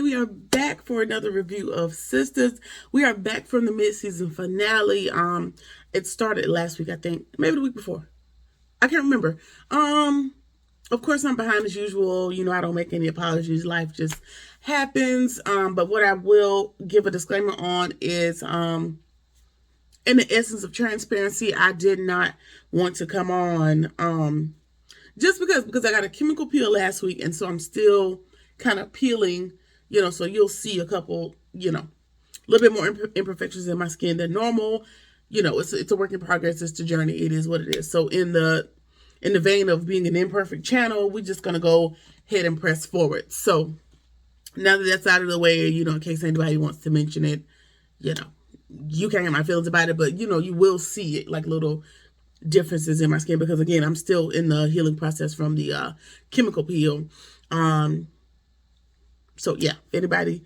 we are back for another review of Sisters. We are back from the mid-season finale. It started last week, I think, maybe the week before. I can't remember. Of course, I'm behind as usual. You know, I don't make any apologies. Life just happens. But what I will give a disclaimer on is, in the essence of transparency, I did not want to come on, just because I got a chemical peel last week, and so I'm still kind of peeling, so you'll see a couple, a little bit more imperfections in my skin than normal. It's a work in progress. It's the journey. It is what it is. So in the vein of being an imperfect channel, we're just going to go ahead and press forward. So now that that's out of the way, in case anybody wants to mention it, you can't get my feelings about it, but you will see it, like little differences in my skin, because again, I'm still in the healing process from the chemical peel. So yeah, if anybody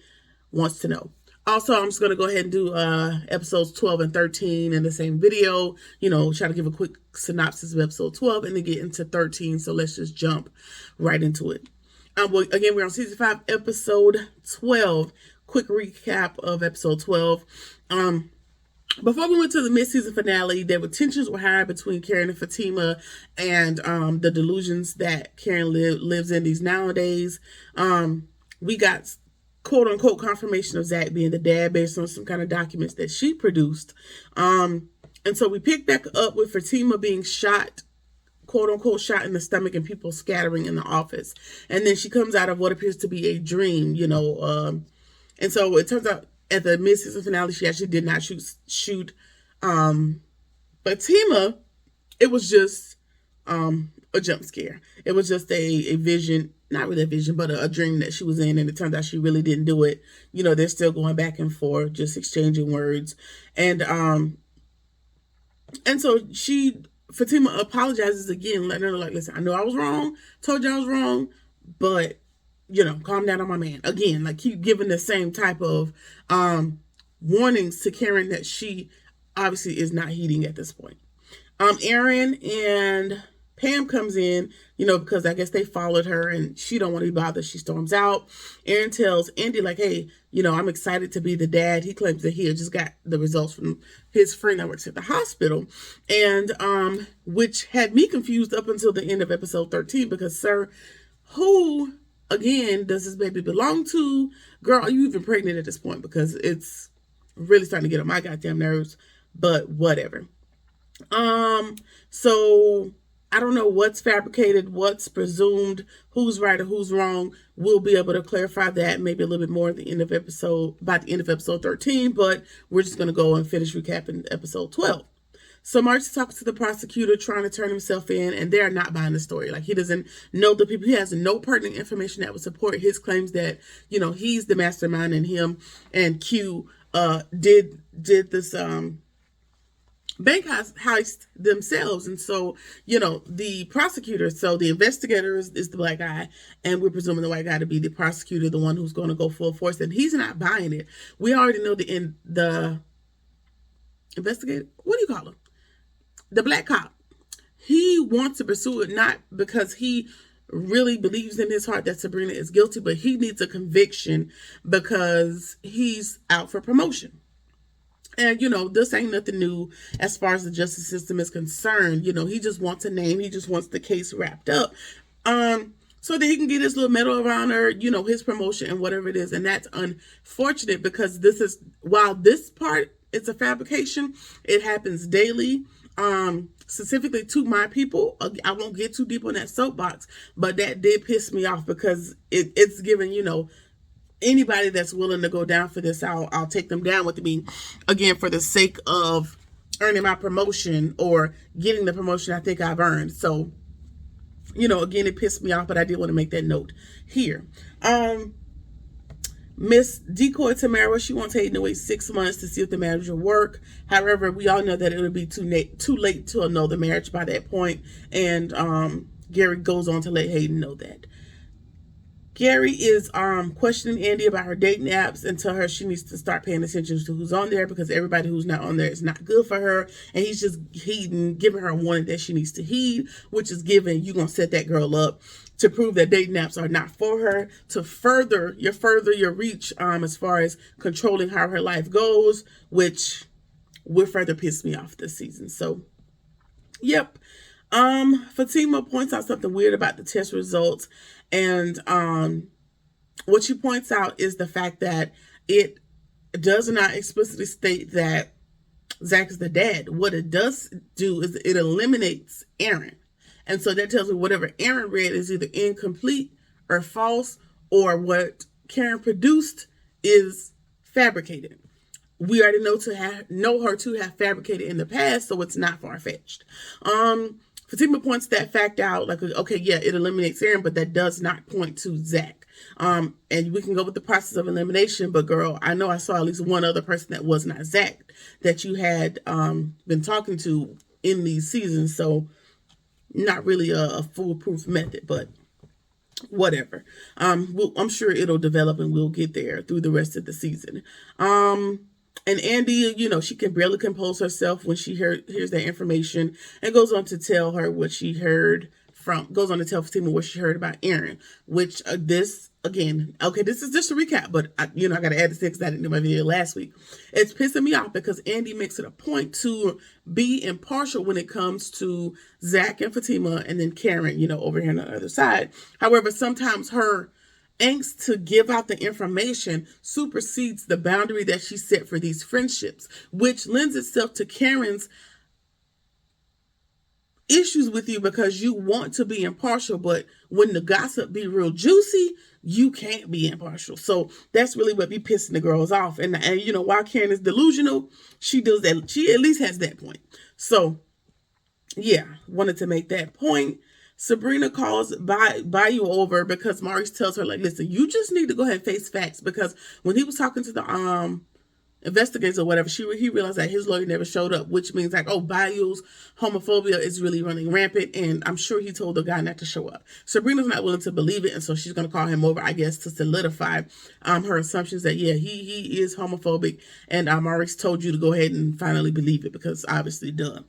wants to know. Also, I'm just going to go ahead and do episodes 12 and 13 in the same video, try to give a quick synopsis of episode 12 and then get into 13. So let's just jump right into it. Well, again, we're on season 5, episode 12. Quick recap of episode 12. Before we went to the mid-season finale, tensions were high between Karen and Fatima, and the delusions that Karen lives in these nowadays. We got quote-unquote confirmation of Zach being the dad based on some kind of documents that she produced. And so we picked back up with Fatima being shot, quote-unquote shot in the stomach, and people scattering in the office. And then she comes out of what appears to be a dream, and so it turns out at the mid-season finale, she actually did not shoot Fatima. It was just a jump scare. It was just a vision, not really a vision, but a dream that she was in, and it turns out she really didn't do it. They're still going back and forth, just exchanging words. And so Fatima apologizes again, letting her know, like, listen, I know I was wrong, told you I was wrong, but calm down on my man. Again, like, keep giving the same type of warnings to Karen that she obviously is not heeding at this point. Aaron and Pam comes in, because I guess they followed her and she don't want to be bothered. She storms out. Aaron tells Andy, like, hey, I'm excited to be the dad. He claims that he had just got the results from his friend that works at the hospital, and which had me confused up until the end of episode 13, because, sir, who again does this baby belong to? Girl, are you even pregnant at this point? Because it's really starting to get on my goddamn nerves, but whatever. So I don't know what's fabricated, what's presumed, who's right or who's wrong. We'll be able to clarify that maybe a little bit more at the end of by the end of episode 13, but we're just going to go and finish recapping episode 12. So Marty talks to the prosecutor, trying to turn himself in, and they're not buying the story. Like, he doesn't know the people. He has no pertinent information that would support his claims that, he's the mastermind, and him and Q did this bank heist themselves. And so, the prosecutor, so the investigator is the black guy, and we're presuming the white guy to be the prosecutor, the one who's going to go full force, and he's not buying it. We already know the investigator, what do you call him? The black cop. He wants to pursue it, not because he really believes in his heart that Sabrina is guilty, but he needs a conviction because he's out for promotion. And, this ain't nothing new as far as the justice system is concerned. He just wants a name. He just wants the case wrapped up. So that he can get his little medal around her, his promotion and whatever it is. And that's unfortunate, because while this part is a fabrication, it happens daily. Specifically to my people. I won't get too deep on that soapbox, but that did piss me off, because it's given, anybody that's willing to go down for this, I'll take them down with me, again, for the sake of earning my promotion or getting the promotion I think I've earned. So, again, it pissed me off, but I did want to make that note here. Miss Decoy Tamara, she wants Hayden to wait 6 months to see if the marriage will work. However, we all know that it would be too late to annul the marriage by that point. And Gary goes on to let Hayden know that. Gary is questioning Andy about her dating apps and tell her she needs to start paying attention to who's on there, because everybody who's not on there is not good for her. And he's just giving her a warning that she needs to heed, which is giving you're gonna set that girl up to prove that dating apps are not for her, to further your reach as far as controlling how her life goes, which will further piss me off this season. So yep. Fatima points out something weird about the test results, and what she points out is the fact that it does not explicitly state that Zach is the dad. What it does do is it eliminates Aaron. And so that tells me whatever Aaron read is either incomplete or false, or what Karen produced is fabricated. We already know her to have fabricated in the past, so it's not far-fetched. Fatima points that fact out, like, okay, yeah, it eliminates Aaron, but that does not point to Zach. And we can go with the process of elimination, but girl, I know I saw at least one other person that was not Zach that you had been talking to in these seasons, so not really a foolproof method, but whatever. I'm sure it'll develop and we'll get there through the rest of the season. And Andy, she can barely compose herself when she hears that information, and goes on to tell her what she heard goes on to tell Fatima what she heard about Aaron, which this is just a recap, but I got to add this because I didn't do my video last week. It's pissing me off because Andy makes it a point to be impartial when it comes to Zach and Fatima, and then Karen, over here on the other side. However, sometimes her angst to give out the information supersedes the boundary that she set for these friendships, which lends itself to Karen's issues with you because you want to be impartial, but when the gossip be real juicy, you can't be impartial. So that's really what be pissing the girls off. And while Karen is delusional, she does that. She at least has that point. So yeah, wanted to make that point. Sabrina calls Bayou over because Maurice tells her, like, listen, you just need to go ahead and face facts, because when he was talking to the investigators or whatever, he realized that his lawyer never showed up, which means like, oh, Bayou's homophobia is really running rampant, and I'm sure he told the guy not to show up. Sabrina's not willing to believe it, and so she's going to call him over, I guess, to solidify her assumptions that, yeah, he is homophobic, and Maurice told you to go ahead and finally believe it, because obviously, duh.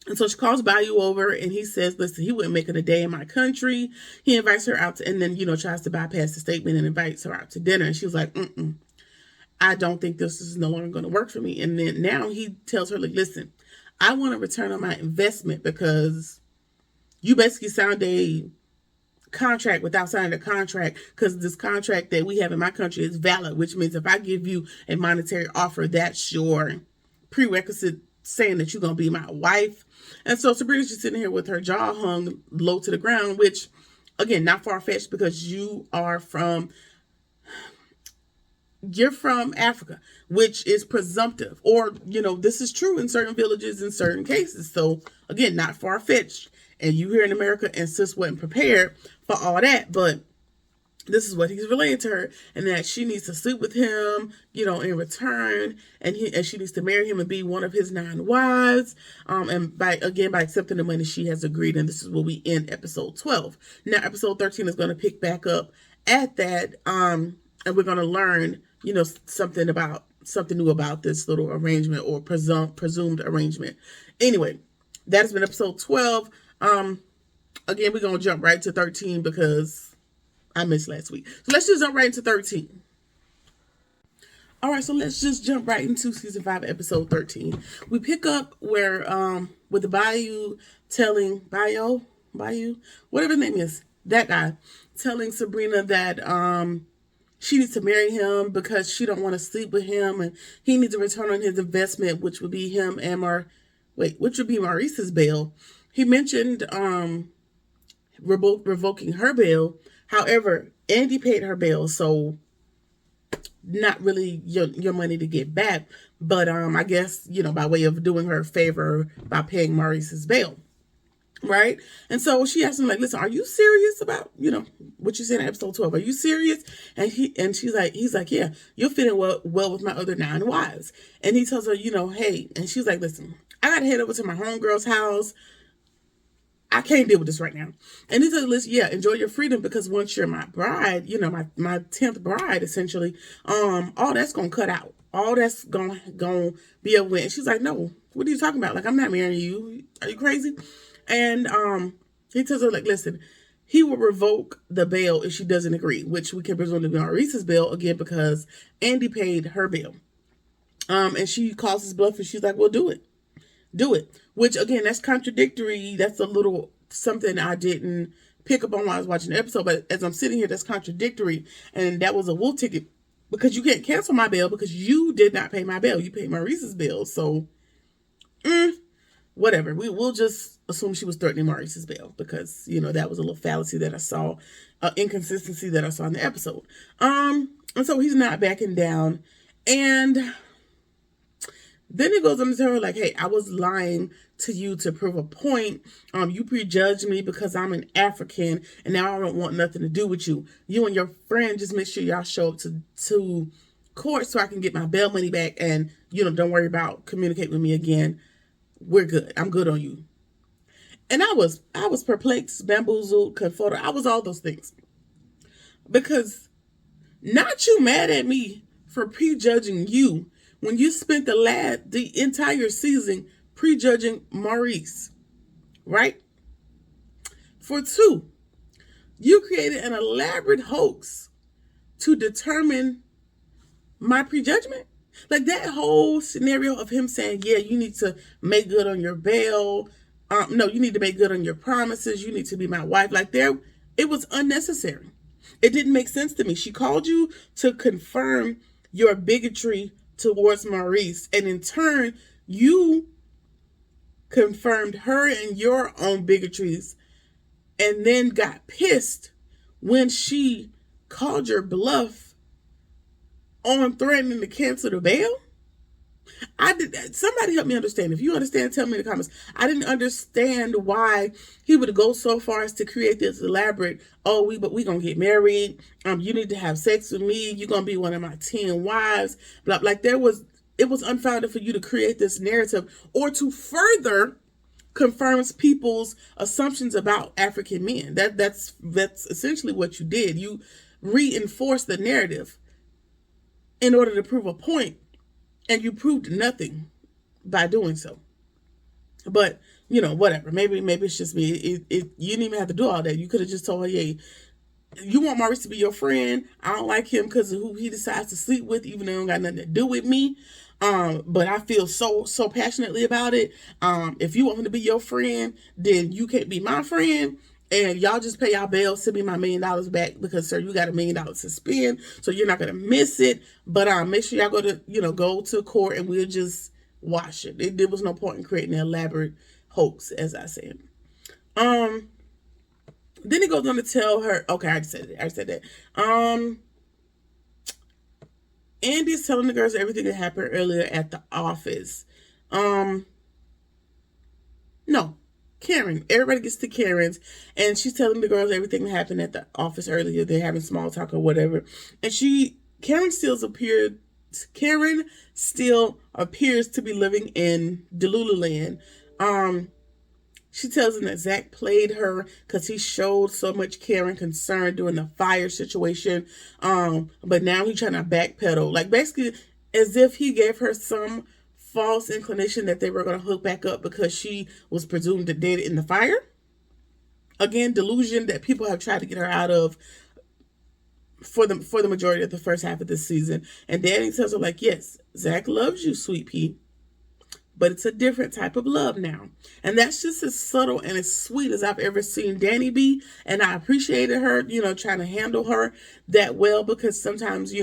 And so she calls Bayou over, and he says, listen, he wouldn't make it a day in my country. He invites her out and then, tries to bypass the statement and invites her out to dinner. And she was like, I don't think this is no longer going to work for me. And then now he tells her, like, listen, I want to return on my investment because you basically signed a contract without signing a contract, because this contract that we have in my country is valid, which means if I give you a monetary offer, that's your prerequisite saying that you're going to be my wife. And so Sabrina's just sitting here with her jaw hung low to the ground, which, again, not far-fetched, because you're from Africa, which is presumptive, or, this is true in certain villages in certain cases. So again, not far-fetched. And you here in America, and sis wasn't prepared for all that, but this is what he's relaying to her, and that she needs to sleep with him, in return, and she needs to marry him and be one of his 9 wives. And by accepting the money, she has agreed, and this is where we end episode 12. Now, episode 13 is going to pick back up at that, and we're going to learn, something new about this little arrangement, or presumed arrangement. Anyway, that has been episode 12. Again, we're going to jump right to 13 because I missed last week. So let's just jump right into 13. All right, so let's just jump right into season 5, episode 13. We pick up where with the Bayou telling Bayou, whatever his name is, that guy, telling Sabrina that she needs to marry him because she don't want to sleep with him, and he needs to return on his investment, which would be him and which would be Maurice's bail. He mentioned revoking her bail. However, Andy paid her bail, so not really your money to get back. But I guess, by way of doing her a favor by paying Maurice's bail. Right? And so she asked him, like, listen, are you serious about, what you said in episode 12? Are you serious? And he's like, yeah, you're fitting well with my other 9 wives. And he tells her, hey, and she's like, listen, I got to head over to my homegirl's house. I can't deal with this right now. And he said, listen, yeah, enjoy your freedom, because once you're my bride, you know, my 10th bride, essentially, all that's going to cut out. All that's going to be over with. And she's like, no, what are you talking about? Like, I'm not marrying you. Are you crazy? And he tells her, like, listen, he will revoke the bail if she doesn't agree, which we can presume to be Maurice's bail, again, because Andy paid her bail. And she calls his bluff, and she's like, well, do it. Do it. Which, again, that's contradictory. That's a little something I didn't pick up on while I was watching the episode. But as I'm sitting here, that's contradictory. And that was a wool ticket, because you can't cancel my bail because you did not pay my bail. You paid Maurice's bail. So, whatever. We'll just assume she was threatening Maurice's bail, because, you know, that was a little fallacy that I saw, inconsistency that I saw in the episode. And so he's not backing down. And then he goes on to tell her, like, hey, I was lying to you to prove a point. You prejudged me because I'm an African, and now I don't want nothing to do with you. You and your friend, just make sure y'all show up to court so I can get my bail money back, and, you know, don't worry about communicating with me again. We're good. I'm good on you. And I was perplexed, bamboozled, confuddled. I was all those things. Because not you mad at me for prejudging you when you spent the entire season prejudging Maurice, right? For two, you created an elaborate hoax to determine my prejudgment. Like, that whole scenario of him saying, yeah, you need to make good on your bail. No, you need to make good on your promises. You need to be my wife. Like, it was unnecessary. It didn't make sense to me. She called you to confirm your bigotry towards Maurice, and in turn, you confirmed her and your own bigotries, and then got pissed when she called your bluff on threatening to cancel the bail. Somebody help me understand. If you understand, tell me in the comments. I didn't understand why he would go so far as to create this elaborate, but we gonna get married. You need to have sex with me. You're gonna be one of my 10 wives. Blah. Like, it was unfounded for you to create this narrative, or to further confirms people's assumptions about African men. That's essentially what you did. You reinforced the narrative in order to prove a point, and you proved nothing by doing so. But, you know, whatever. Maybe it's just me. You didn't even have to do all that. You could have just told her, yeah, you want Maurice to be your friend. I don't like him because of who he decides to sleep with, even though it don't got nothing to do with me. But I feel so passionately about it. If you want him to be your friend, then you can't be my friend. And y'all just pay y'all bail, send me my $1 million back, because, sir, you got $1 million to spend, so you're not gonna miss it. But make sure y'all go to court, and we'll just wash it. There was no point in creating an elaborate hoax, as I said. Then he goes on to tell her, okay, I said that. Andy's telling the girls everything that happened earlier at the office. No. Karen. Everybody gets to Karen's, and she's telling the girls everything that happened at the office earlier. They're having small talk or whatever. And Karen still appears to be living in Delulu land. She tells him that Zach played her because he showed so much care and concern during the fire situation. But now he's trying to backpedal. Like, basically as if he gave her some false inclination that they were going to hook back up because she was presumed dead in the fire. Again, delusion that people have tried to get her out of for the majority of the first half of this season. And Danny tells her, like, yes, Zach loves you, sweet pea, but it's a different type of love now. And that's just as subtle and as sweet as I've ever seen Danny be. And I appreciated her, trying to handle her that well, because sometimes,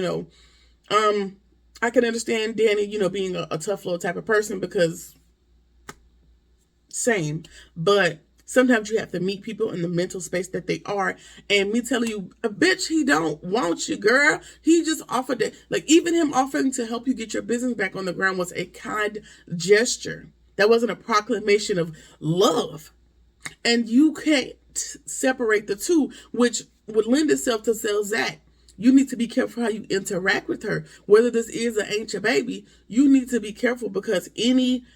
I can understand Danny, being a tough little type of person, because same, but sometimes you have to meet people in the mental space that they are. And me telling you, a bitch, he don't want you, girl. He just offered it. Like, even him offering to help you get your business back on the ground was a kind gesture. That wasn't a proclamation of love. And you can't separate the two, which would lend itself to sell Zach. You need to be careful how you interact with her. Whether this is or ain't your baby, you need to be careful, because any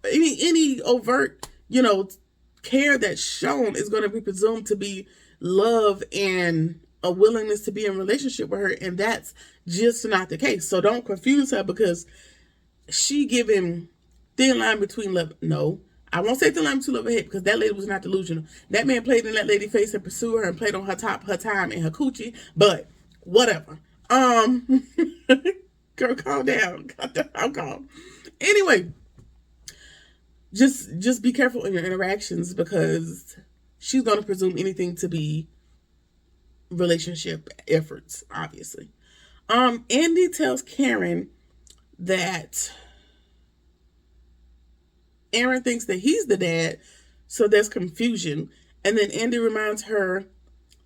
any overt, care that's shown is going to be presumed to be love and a willingness to be in relationship with her, and that's just not the case. So don't confuse her because she giving thin line between love. No, I won't say thin line between love and hate because that lady was not delusional. That man played in that lady's face and pursued her and played on her time and her coochie. But whatever. Girl, calm down. I'm calm. Anyway, just be careful in your interactions because she's gonna presume anything to be relationship efforts, obviously. Andy tells Karen that Aaron thinks that he's the dad, so there's confusion. And then Andy reminds her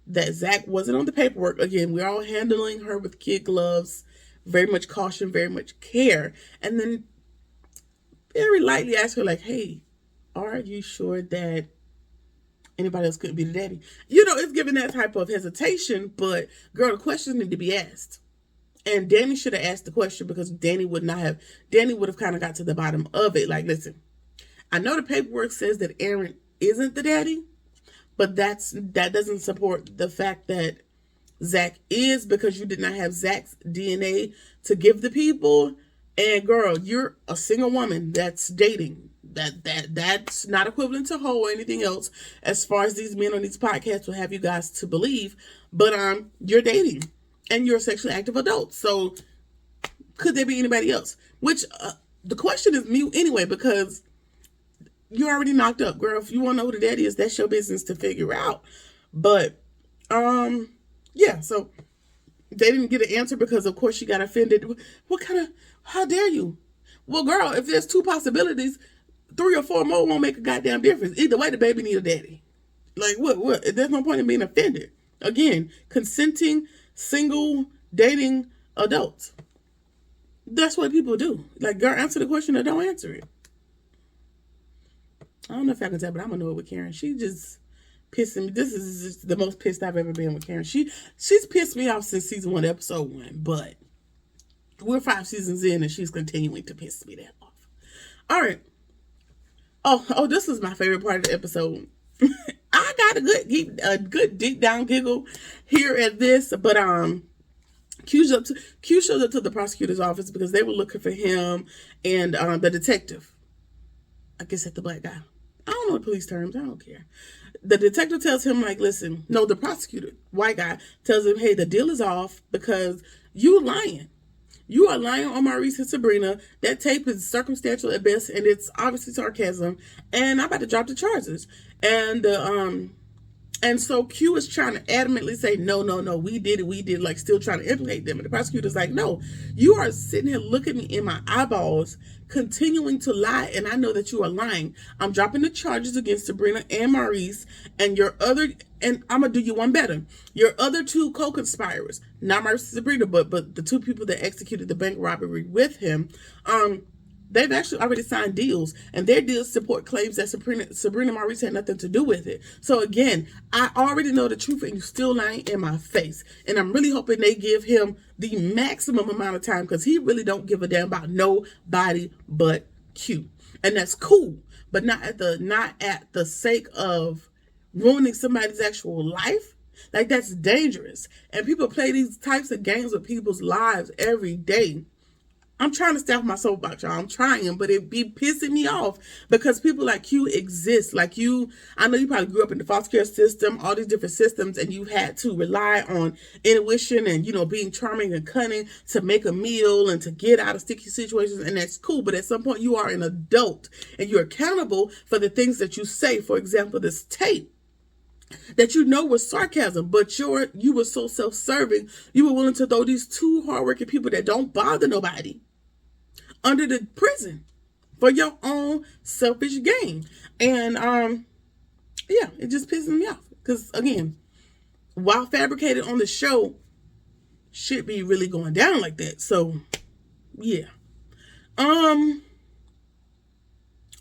that Zach wasn't on the paperwork. Again, we're all handling her with kid gloves, very much caution, very much care. And then very lightly ask her, like, hey, are you sure that anybody else couldn't be the daddy? It's giving that type of hesitation, but girl, the questions need to be asked. And Danny should have asked the question because Danny would have kind of got to the bottom of it. Like, listen, I know the paperwork says that Aaron isn't the daddy, but that doesn't support the fact that Zach is, because you did not have Zach's DNA to give the people. And girl, you're a single woman that's dating. That's not equivalent to hoe or anything else as far as these men on these podcasts will have you guys to believe. But you're dating and you're a sexually active adult. So could there be anybody else? Which the question is mute anyway, because you're already knocked up, girl. If you want to know who the daddy is, that's your business to figure out. But yeah, so they didn't get an answer because of course she got offended. How dare you? Well, girl, if there's two possibilities, 3 or 4 more won't make a goddamn difference. Either way, the baby need a daddy. Like, what? There's no point in being offended. Again, consenting, single, dating adults. That's what people do. Like, girl, answer the question or don't answer it. I don't know if I can tell, but I'm gonna know it with Karen. She just pissing me. This is just the most pissed I've ever been with Karen. She's pissed me off since season 1, episode 1, but we're 5 seasons in and she's continuing to piss me that off. All right. Oh, this was my favorite part of the episode. I got a good deep down giggle here at this, but Q shows up to the prosecutor's office because they were looking for him and the detective. I guess that's the black guy. I don't know the police terms. I don't care. The detective tells him, like, listen, no, the prosecutor, white guy, tells him, hey, the deal is off because you lying. You are lying on Maurice and Sabrina. That tape is circumstantial at best, and it's obviously sarcasm. And I'm about to drop the charges. And so Q is trying to adamantly say, no, we did it, like still trying to implicate them. And the prosecutor's like, no, you are sitting here looking me in my eyeballs, continuing to lie, and I know that you are lying. I'm dropping the charges against Sabrina and Maurice, and and I'm gonna do you one better. Your other 2 co-conspirators, not Maurice and Sabrina, but the 2 people that executed the bank robbery with him, they've actually already signed deals, and their deals support claims that Sabrina and Maurice had nothing to do with it. So again, I already know the truth, and you're still lying in my face. And I'm really hoping they give him the maximum amount of time because he really don't give a damn about nobody but Q. And that's cool, but not at the sake of ruining somebody's actual life. Like, that's dangerous. And people play these types of games with people's lives every day. I'm trying to stay off my soapbox, y'all. I'm trying, but it be pissing me off because people like you exist. Like you, I know you probably grew up in the foster care system, all these different systems, and you had to rely on intuition and, being charming and cunning to make a meal and to get out of sticky situations. And that's cool. But at some point you are an adult and you're accountable for the things that you say. For example, this tape that was sarcasm, but you were so self-serving, you were willing to throw these 2 hardworking people that don't bother nobody under the prison for your own selfish gain. And yeah, it just pisses me off because, again, while fabricated on the show, shit be really going down like that. So yeah.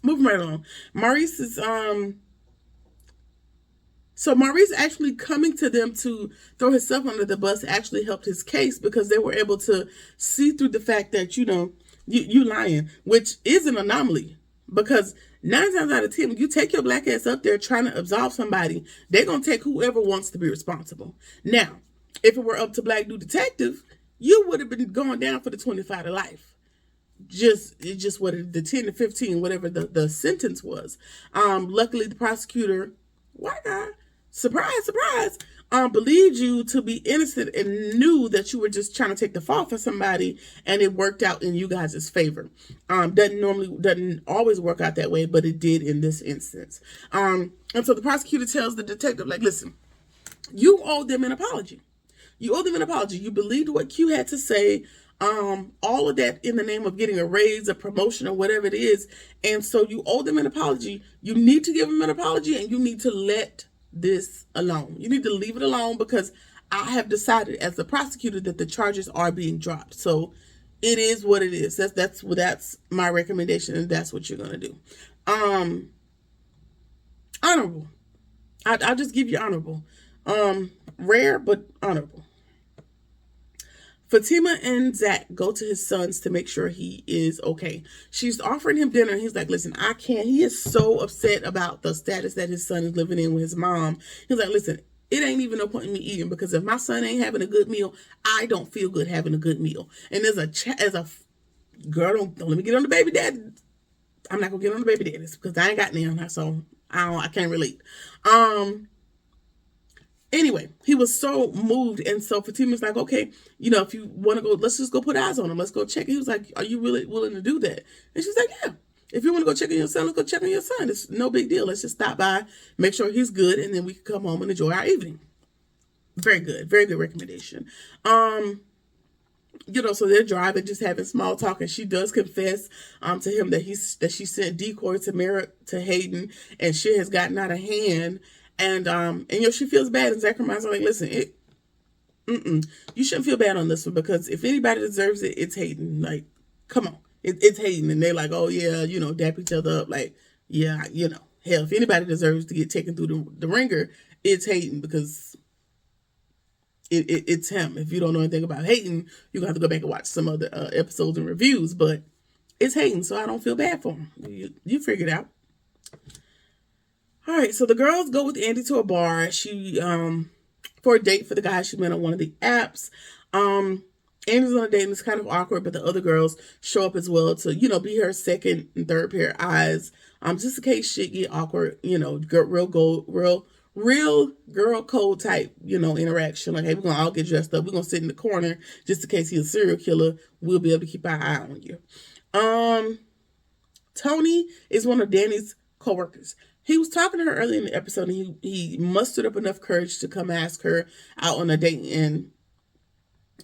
Moving right along. Maurice is So Maurice actually coming to them to throw himself under the bus actually helped his case because they were able to see through the fact that, you lying, which is an anomaly, Because 9 times out of 10, when you take your black ass up there trying to absolve somebody, they're going to take whoever wants to be responsible. Now, if it were up to Black Dude Detective, you would have been going down for the 25 to life. Just what the 10 to 15, whatever the sentence was. Luckily, the prosecutor, white guy, surprise, believed you to be innocent and knew that you were just trying to take the fall for somebody, and it worked out in you guys' favor. Doesn't always work out that way, but it did in this instance. And so the prosecutor tells the detective, like, listen, you owe them an apology. You owe them an apology. You believed what Q had to say. All of that in the name of getting a raise, a promotion, or whatever it is. And so you owe them an apology. You need to give them an apology, and you need to let this alone. You need to leave it alone, because I have decided as the prosecutor that the charges are being dropped. So it is what it is. That's my recommendation, and that's what you're gonna do. Honorable. I'll just give you honorable. Rare, but honorable. Fatima and Zach go to his son's to make sure he is okay. She's offering him dinner. He's like, listen, I can't. He is so upset about the status that his son is living in with his mom. He's like, listen, it ain't even no point in me eating, because if my son ain't having a good meal, I don't feel good having a good meal. And as a girl, don't let me get on the baby daddy. I'm not gonna get on the baby daddies because I ain't got none, so I can't relate. Anyway, he was so moved, and so Fatima's like, okay, if you want to go, let's just go put eyes on him. Let's go check. He was like, are you really willing to do that? And she's like, yeah. If you want to go check on your son, let's go check on your son. It's no big deal. Let's just stop by, make sure he's good, and then we can come home and enjoy our evening. Very good recommendation. So they're driving, just having small talk, and she does confess to him that she sent decoy to Hayden, and shit has gotten out of hand. And she feels bad, and Zach reminds her, like, listen, you shouldn't feel bad on this one, because if anybody deserves it, it's Hayden. Like, come on, it's Hayden. And they're like, oh yeah, dap each other up, like, yeah, hell, if anybody deserves to get taken through the ringer, it's Hayden, because it's him. If you don't know anything about Hayden, you're gonna have to go back and watch some other episodes and reviews, but it's Hayden, so I don't feel bad for him. You figure it out. All right, so the girls go with Andy to a bar. She for a date for the guy she met on one of the apps. Andy's on a date, and it's kind of awkward, but the other girls show up as well to, be her second and third pair of eyes. Just in case shit get awkward, real girl code type, interaction. Like, hey, we're gonna all get dressed up. We're gonna sit in the corner just in case he's a serial killer. We'll be able to keep our eye on you. Tony is one of Danny's coworkers. He was talking to her earlier in the episode, and he mustered up enough courage to come ask her out on a date. And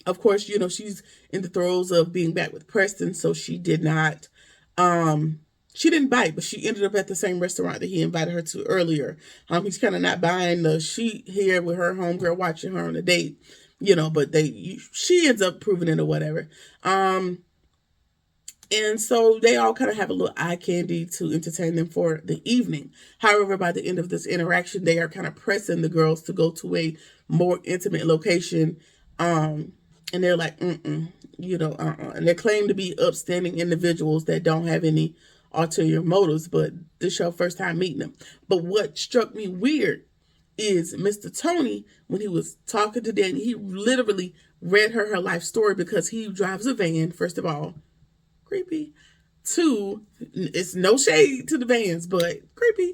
of course, she's in the throes of being back with Preston, so she did not, she didn't bite, but she ended up at the same restaurant that he invited her to earlier. He's kind of not buying the sheet here with her homegirl watching her on a date, but she ends up proving it or whatever. And so they all kind of have a little eye candy to entertain them for the evening. However, by the end of this interaction, they are kind of pressing the girls to go to a more intimate location. And they're like, And they claim to be upstanding individuals that don't have any ulterior motives, but this is your first time meeting them. But what struck me weird is Mr. Tony, when he was talking to Danny, he literally read her life story, because he drives a van, first of all. Creepy. 2, it's no shade to the vans, but creepy.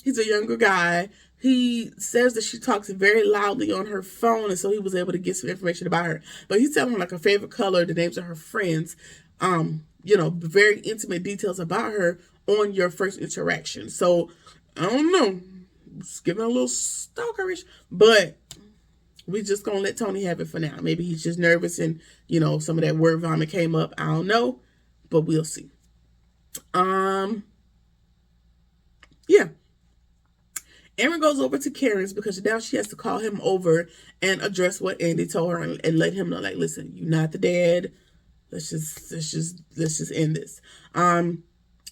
He's a younger guy. He says that she talks very loudly on her phone, and so he was able to get some information about her. But he's telling her like her favorite color, the names of her friends, very intimate details about her on your first interaction. So I don't know, it's giving a little stalkerish, but we just gonna let Tony have it for now. Maybe he's just nervous, and some of that word vomit came up. I don't know, but we'll see. Yeah. Erin goes over to Karen's because now she has to call him over and address what Andy told her, and let him know, like, listen, you're not the dad. Let's just end this.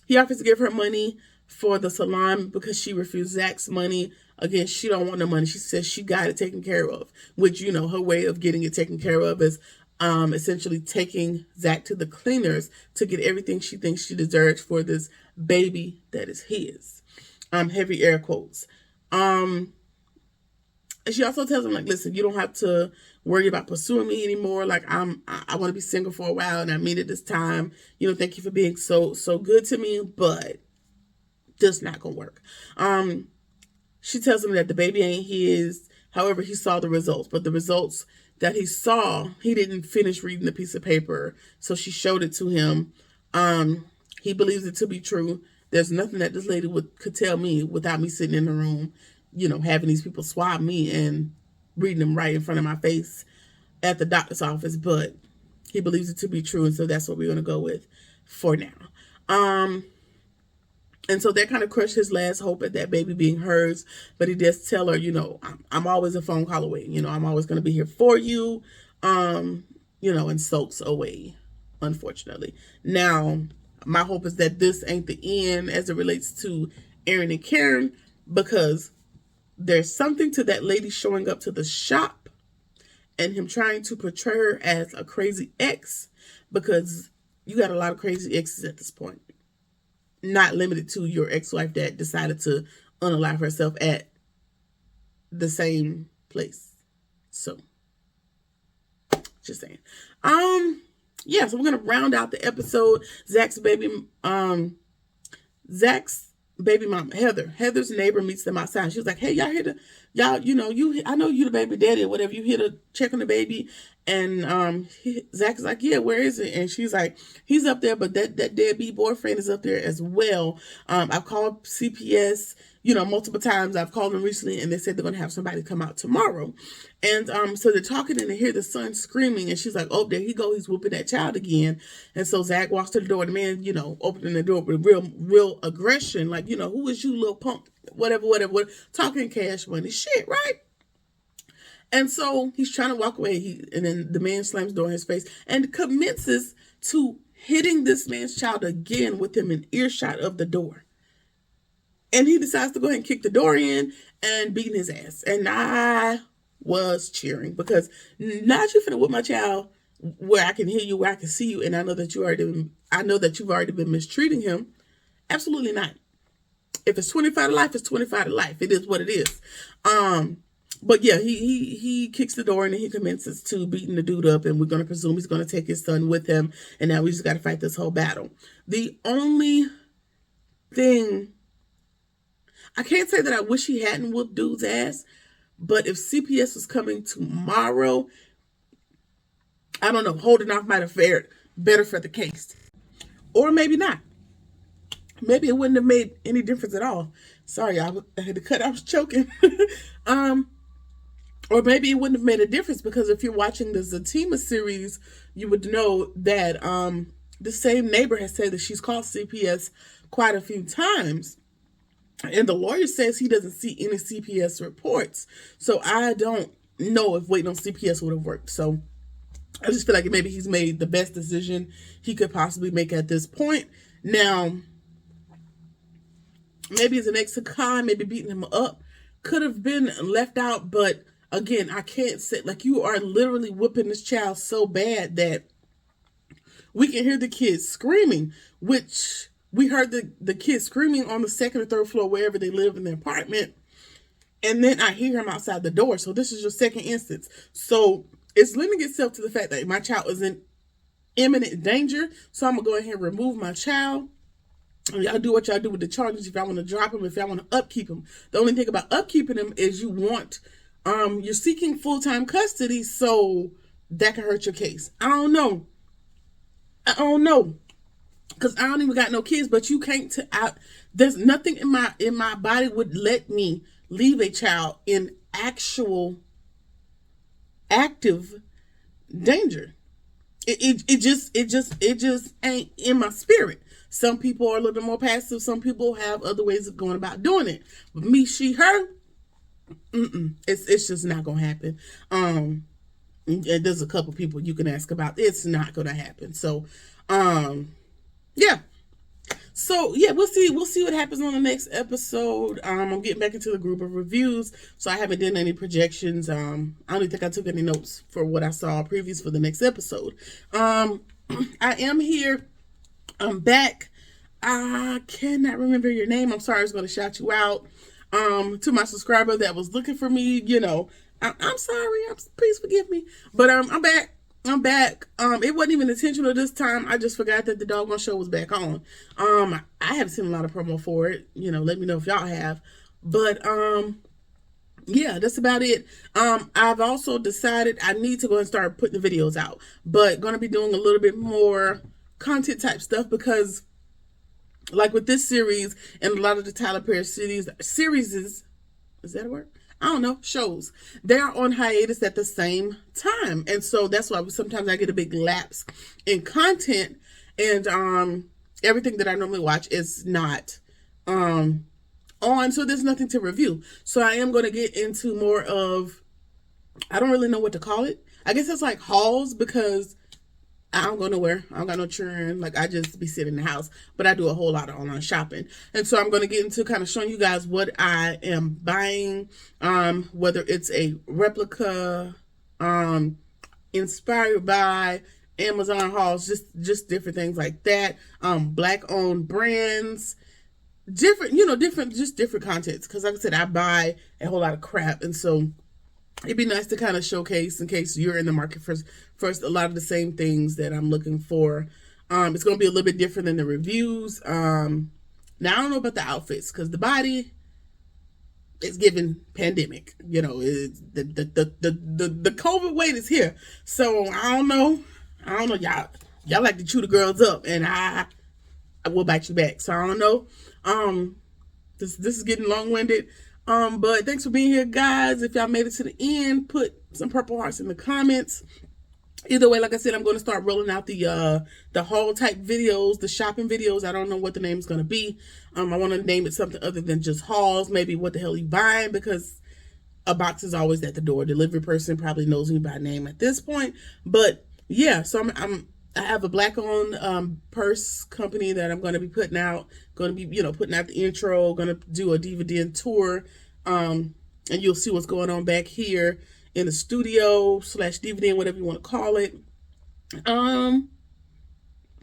He offers to give her money for the salon because she refused Zach's money. Again, she don't want no money. She says she got it taken care of, which, her way of getting it taken care of is essentially taking Zach to the cleaners to get everything she thinks she deserves for this baby that is his. Heavy air quotes. And she also tells him, like, listen, you don't have to worry about pursuing me anymore. Like, I want to be single for a while, and I mean it this time. Thank you for being so good to me, but just not gonna work. She tells him that the baby ain't his. However, he saw the results, but the results that he saw, he didn't finish reading the piece of paper, so she showed it to him. He believes it to be true. There's nothing that this lady could tell me without me sitting in the room, having these people swab me and reading them right in front of my face at the doctor's office. But he believes it to be true, and so that's what we're going to go with for now. And so that kind of crushed his last hope at that baby being hers. But he does tell her, I'm always a phone call away. I'm always going to be here for you, and sulks away, unfortunately. Now, my hope is that this ain't the end as it relates to Aaron and Karen, because there's something to that lady showing up to the shop and him trying to portray her as a crazy ex, because you got a lot of crazy exes at this point. Not limited to your ex-wife that decided to unalive herself at the same place. So, just saying. Yeah, so we're gonna round out the episode. Zach's baby mama, Heather's neighbor meets them outside. She was like, hey, y'all here to, I know you the baby daddy or whatever. You here to check on the baby? And Zach is like, yeah, where is it? And she's like, he's up there, but that deadbeat boyfriend is up there as well. I've called CPS, multiple times. I've called them recently, and they said they're going to have somebody come out tomorrow. And so they're talking, and they hear the son screaming, and she's like, oh, there he go. He's whooping that child again. And so Zach walks to the door. The man, opening the door with real aggression, like, who is you, little punk? Whatever, talking cash money shit, right? And so he's trying to walk away. And then the man slams the door in his face and commences to hitting this man's child again with him in earshot of the door. And he decides to go ahead and kick the door in and beating his ass. And I was cheering, because not you finna whip my child where I can hear you, where I can see you, and I know that you've already been mistreating him. Absolutely not. If it's 25 to life, it's 25 to life. It is what it is. But yeah, he kicks the door and then he commences to beating the dude up, and we're going to presume he's going to take his son with him. And now we just got to fight this whole battle. The only thing, I can't say that I wish he hadn't whooped dude's ass, but if CPS was coming tomorrow, I don't know, holding off might have fared better for the case. Or maybe not. Maybe it wouldn't have made any difference at all. Sorry, I had to cut. I was choking. Or maybe it wouldn't have made a difference, because if you're watching the Zatima series, you would know that the same neighbor has said that she's called CPS quite a few times. And the lawyer says he doesn't see any CPS reports. So I don't know if waiting on CPS would have worked. So I just feel like maybe he's made the best decision he could possibly make at this point. Now, maybe it's an extra con, maybe beating him up could have been left out. But again, I can't say, like, you are literally whipping this child so bad that we can hear the kids screaming, which we heard the kids screaming on the second or third floor, wherever they live in their apartment. And then I hear him outside the door. So this is your second instance. So it's lending itself to the fact that my child is in imminent danger. So I'm going to go ahead and remove my child. And y'all do what y'all do with the charges. If y'all want to drop him, if y'all want to upkeep him. The only thing about upkeeping him is you're seeking full-time custody, so that can hurt your case. I don't know. Because I don't even got no kids, but you can't, there's nothing in my body would let me leave a child in active danger. It just ain't in my spirit. Some people are a little bit more passive. Some people have other ways of going about doing it. But me, she, her, it's just not gonna happen. And there's a couple people you can ask about. It's not gonna happen. So, yeah. So yeah, we'll see what happens on the next episode. I'm getting back into the group of reviews, so I haven't done any projections. I don't even think I took any notes for what I saw previous for the next episode. I am here. I'm back. I cannot remember your name. I'm sorry. I was going to shout you out. To my subscriber that was looking for me, I'm sorry. Please forgive me. But I'm back. I'm back. It wasn't even intentional this time. I just forgot that the doggone show was back on. I haven't seen a lot of promo for it. Let me know if y'all have. But yeah, that's about it. I've also decided I need to go and start putting the videos out, but gonna be doing a little bit more content type stuff because, like with this series and a lot of the Tyler Perry series is that a word? I don't know, shows. They're on hiatus at the same time. And so that's why sometimes I get a big lapse in content, and everything that I normally watch is not on, so there's nothing to review. So I am going to get into more of, I don't really know what to call it. I guess it's like hauls, because I don't go nowhere. I don't got no churn. Like, I just be sitting in the house. But I do a whole lot of online shopping. And so I'm going to get into kind of showing you guys what I am buying. Whether it's a replica, inspired by Amazon hauls, just different things like that. Black owned brands. Different contents. Because like I said, I buy a whole lot of crap. And so it'd be nice to kind of showcase, in case you're in the market for a lot of the same things that I'm looking for. It's going to be a little bit different than the reviews. Now, I don't know about the outfits, because the body is giving pandemic. The COVID wave is here. So I don't know. Y'all like to chew the girls up, and I will bite you back. So I don't know. This is getting long-winded. But thanks for being here, guys. If y'all made it to the end, put some purple hearts in the comments. Either way, like I said, I'm going to start rolling out the haul type videos, the shopping videos. I don't know what the name is going to be. I want to name it something other than just hauls. Maybe what the hell are you buying, because a box is always at the door. Delivery person probably knows me by name at this point. But yeah, so I have a black-owned purse company that I'm going to be putting out. Going to be, putting out the intro. Going to do a DVD and tour. And you'll see what's going on back here in the studio / DVD and whatever you want to call it. A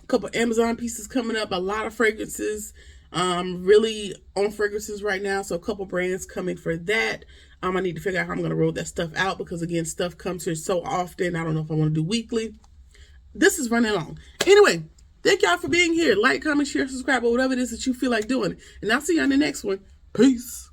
couple Amazon pieces coming up. A lot of fragrances. Really on fragrances right now. So a couple brands coming for that. I need to figure out how I'm going to roll that stuff out, because again, stuff comes here so often. I don't know if I want to do weekly. This is running long. Anyway, thank y'all for being here. Like, comment, share, subscribe, or whatever it is that you feel like doing. And I'll see you on the next one. Peace.